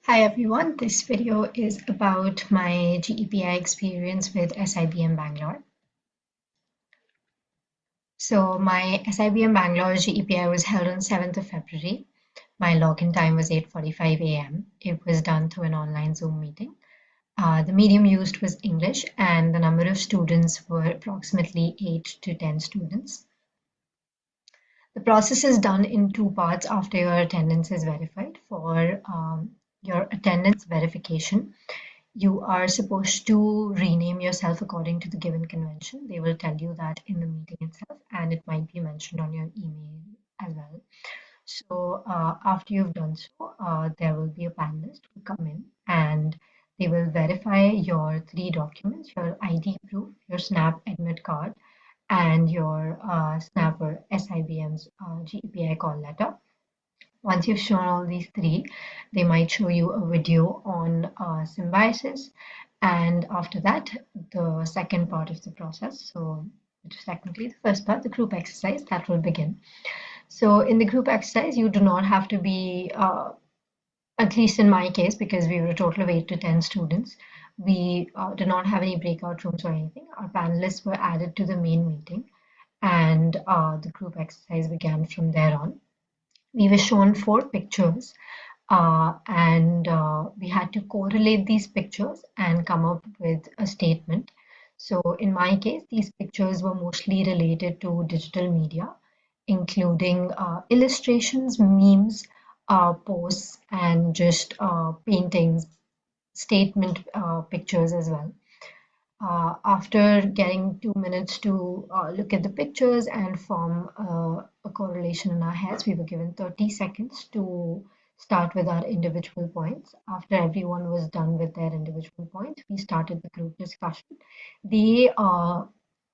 Hi everyone, this video is about my GEPI experience with SIBM Bangalore. So my SIBM Bangalore GEPI was held on 7th of February. My login time was 8:45 a.m. It was done through an online Zoom meeting. The medium used was English and the number of students were approximately 8 to 10 students. The process is done in two parts after your attendance is verified. For your attendance verification, you are supposed to rename yourself according to the given convention. They will tell you that in the meeting itself, and it might be mentioned on your email as well. So after you've done so, there will be a panelist who come in and they will verify your three documents, your ID proof, your SNAP admit card, and your SNAP or SIBM's GEPI call letter. Once you've shown all these three, they might show you a video on Symbiosis, and after that, the second part of the process, so which is technically the first part, the group exercise, that will begin. So in the group exercise, you do not have to be, at least in my case, because we were a total of 8 to 10 students, we did not have any breakout rooms or anything. Our panelists were added to the main meeting, and the group exercise began from there on. We were shown four pictures, and we had to correlate these pictures and come up with a statement. So in my case, these pictures were mostly related to digital media, including illustrations, memes, posts, and just paintings, statement pictures as well. After getting 2 minutes to look at the pictures and form a correlation in our heads, we were given 30 seconds to start with our individual points. After everyone was done with their individual points, we started the group discussion.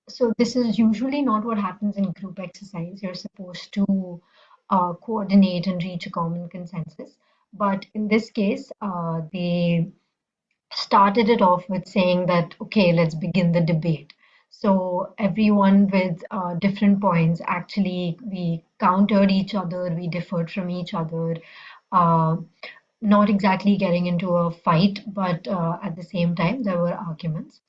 So this is usually not what happens in group exercise. You're supposed to coordinate and reach a common consensus. But in this case, they started it off with saying that, okay, let's begin the debate. So everyone with different points, actually, we countered each other, we differed from each other, uh, not exactly getting into a fight, but at the same time, there were arguments.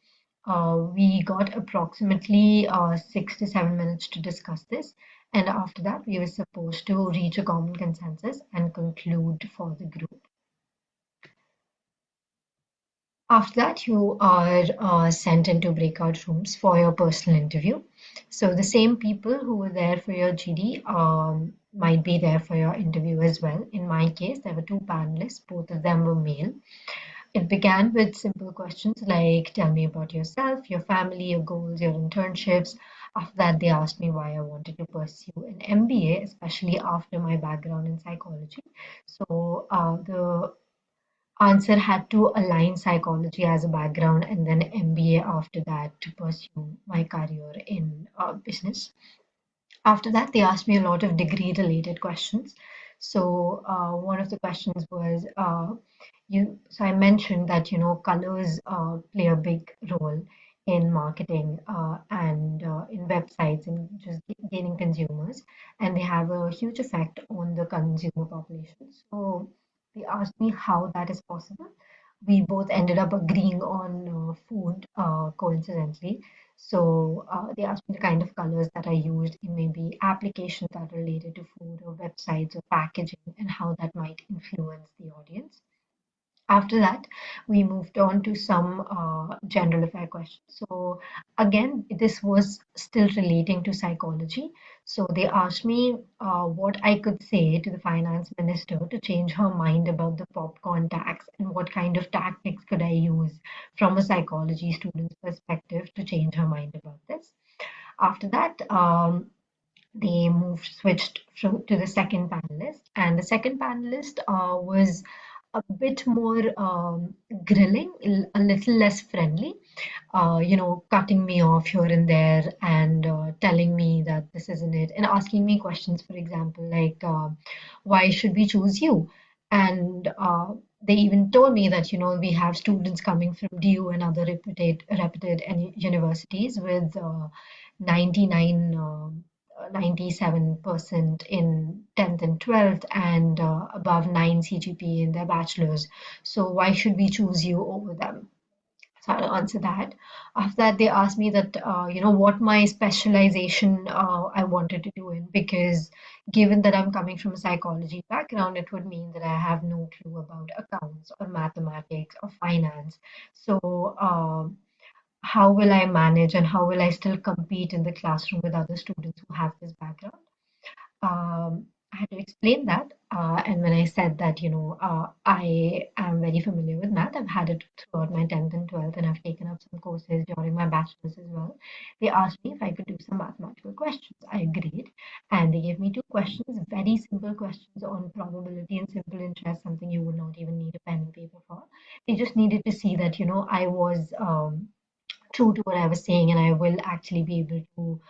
We got approximately 6 to 7 minutes to discuss this. And after that, we were supposed to reach a common consensus and conclude for the group. After that, you are sent into breakout rooms for your personal interview. So the same people who were there for your GD might be there for your interview as well. In my case, there were two panelists, both of them were male. It began with simple questions like tell me about yourself, your family, your goals, your internships. After that, they asked me why I wanted to pursue an MBA, especially after my background in psychology. So the answer had to align psychology as a background and then MBA after that to pursue my career in business. After that, they asked me a lot of degree related questions. So one of the questions was so I mentioned that colors play a big role in marketing and in websites and just gaining consumers, and they have a huge effect on the consumer population. So they asked me how that is possible. We both ended up agreeing on food, coincidentally. So they asked me the kind of colors that I used in maybe applications that are related to food or websites or packaging and how that might influence the audience. After that, we moved on to some general affair questions. So again, this was still relating to psychology. So they asked me what I could say to the finance minister to change her mind about the popcorn tax and what kind of tactics could I use from a psychology student's perspective to change her mind about this. After that, they switched to the second panelist, and the second panelist was a bit more grilling, a little less friendly, cutting me off here and there and telling me that this isn't it, and asking me questions, for example, like, why should we choose you? And they even told me that, we have students coming from DU and other reputed universities with 99 97% in 10th and 12th and above 9 CGPA in their bachelor's. So why should we choose you over them? So I'll answer that. After that, they asked me that, what my specialization I wanted to do in, because given that I'm coming from a psychology background, it would mean that I have no clue about accounts or mathematics or finance. So, how will I manage and how will I still compete in the classroom with other students who have this background? I had to explain that. And when I said that, I am very familiar with math, I've had it throughout my 10th and 12th, and I've taken up some courses during my bachelor's as well. They asked me if I could do some mathematical questions. I agreed. And they gave me two questions, very simple questions on probability and simple interest, something you would not even need a pen and paper for. They just needed to see that, I was true to what I was saying, and I will actually be able to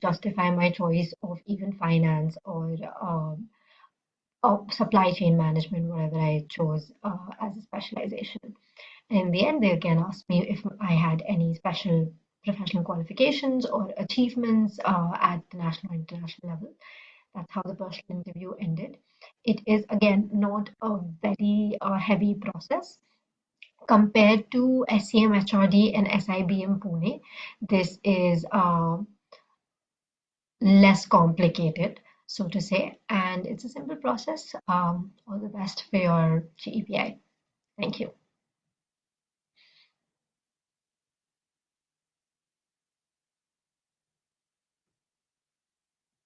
justify my choice of even finance or supply chain management, whatever I chose as a specialization. And in the end, they again asked me if I had any special professional qualifications or achievements at the national or international level. That's how the personal interview ended. It is again not a very heavy process. Compared to SEM HRD and SIBM Pune, this is less complicated, so to say, and it's a simple process. All the best for your GEPI. Thank you.